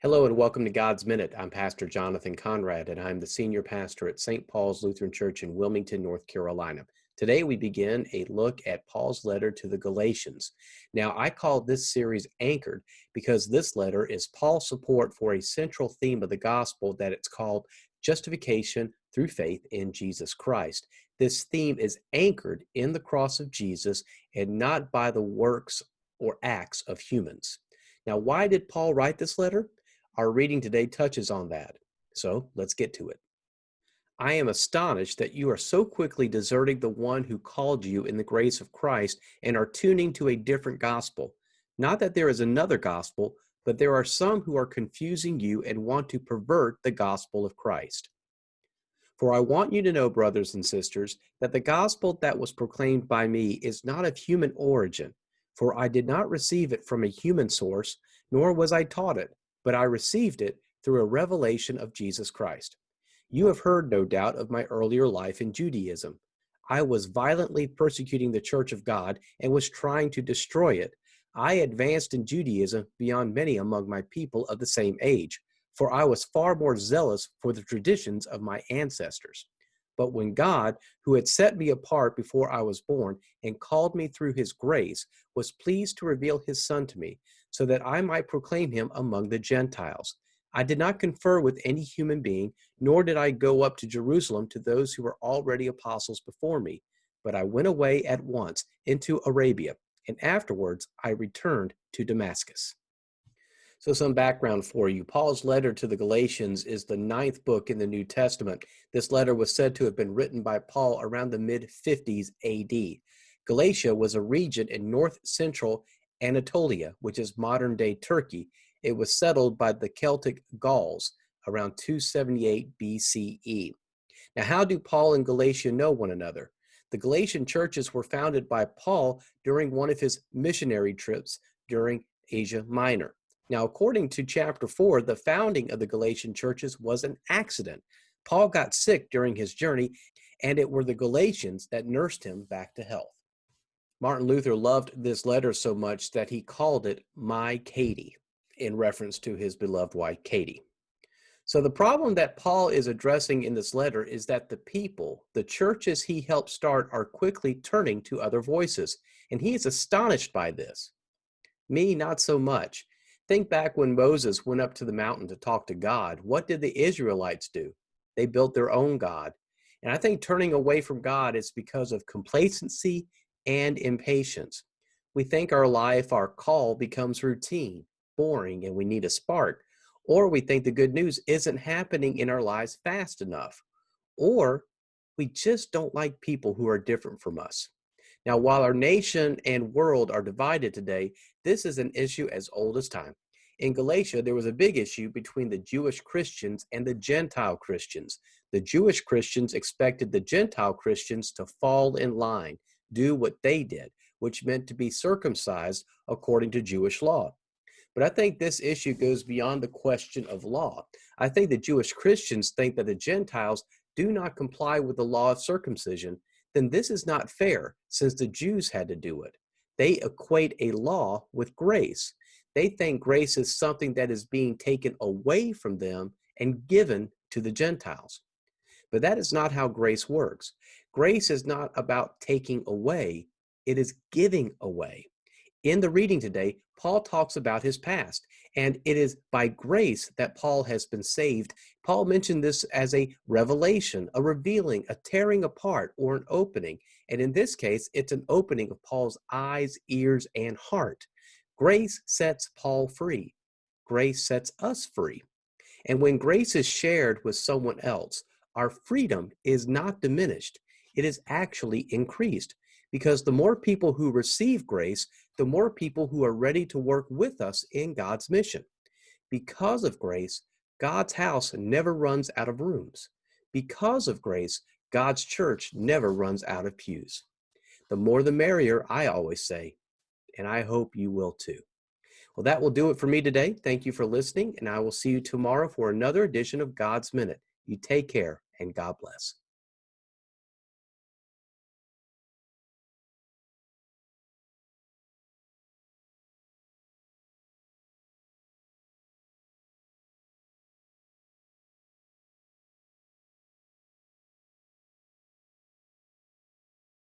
Hello and welcome to God's Minute. I'm Pastor Jonathan Conrad, and I'm the senior pastor at St. Paul's Lutheran Church in Wilmington, North Carolina. Today we begin a look at Paul's letter to the Galatians. Now, I call this series Anchored because this letter is Paul's support for a central theme of the gospel that it's called justification through faith in Jesus Christ. This theme is anchored in the cross of Jesus and not by the works or acts of humans. Now, why did Paul write this letter? Our reading today touches on that, so let's get to it. I am astonished that you are so quickly deserting the one who called you in the grace of Christ and are tuning to a different gospel. Not that there is another gospel, but there are some who are confusing you and want to pervert the gospel of Christ. For I want you to know, brothers and sisters, that the gospel that was proclaimed by me is not of human origin, for I did not receive it from a human source, nor was I taught it, but I received it through a revelation of Jesus Christ. You have heard, no doubt, of my earlier life in Judaism. I was violently persecuting the church of God and was trying to destroy it. I advanced in Judaism beyond many among my people of the same age, for I was far more zealous for the traditions of my ancestors. But when God, who had set me apart before I was born and called me through his grace, was pleased to reveal his Son to me, so that I might proclaim him among the Gentiles, I did not confer with any human being, nor did I go up to Jerusalem to those who were already apostles before me, but I went away at once into Arabia, and afterwards I returned to Damascus. So some background for you. Paul's letter to the Galatians is the 9th book in the New Testament. This letter was said to have been written by Paul around the mid-50s AD. Galatia was a region in north-central Anatolia, which is modern-day Turkey. It was settled by the Celtic Gauls around 278 BCE. Now, how do Paul and Galatia know one another? The Galatian churches were founded by Paul during one of his missionary trips during Asia Minor. Now, according to chapter 4, the founding of the Galatian churches was an accident. Paul got sick during his journey, and it were the Galatians that nursed him back to health. Martin Luther loved this letter so much that he called it My Katie, in reference to his beloved wife, Katie. So the problem that Paul is addressing in this letter is that the people, the churches he helped start, are quickly turning to other voices, and he is astonished by this. Me, not so much. Think back when Moses went up to the mountain to talk to God. What did the Israelites do? They built their own God. And I think turning away from God is because of complacency and impatience. We think our life, our call becomes routine, boring, and we need a spark. Or we think the good news isn't happening in our lives fast enough. Or we just don't like people who are different from us. Now, while our nation and world are divided today, this is an issue as old as time. In Galatia, there was a big issue between the Jewish Christians and the Gentile Christians. The Jewish Christians expected the Gentile Christians to fall in line, do what they did, which meant to be circumcised according to Jewish law. But I think this issue goes beyond the question of law. I think the Jewish Christians think that the Gentiles do not comply with the law of circumcision, then this is not fair since the Jews had to do it. They equate a law with grace. They think grace is something that is being taken away from them and given to the Gentiles. But that is not how grace works. Grace is not about taking away, it is giving away. In the reading today, Paul talks about his past, and it is by grace that Paul has been saved. Paul mentioned this as a revelation, a revealing, a tearing apart, or an opening. And in this case, it's an opening of Paul's eyes, ears, and heart. Grace sets Paul free. Grace sets us free. And when grace is shared with someone else, our freedom is not diminished. It is actually increased. Because the more people who receive grace, the more people who are ready to work with us in God's mission. Because of grace, God's house never runs out of rooms. Because of grace, God's church never runs out of pews. The more the merrier, I always say, and I hope you will too. Well, that will do it for me today. Thank you for listening, and I will see you tomorrow for another edition of God's Minute. You take care, and God bless.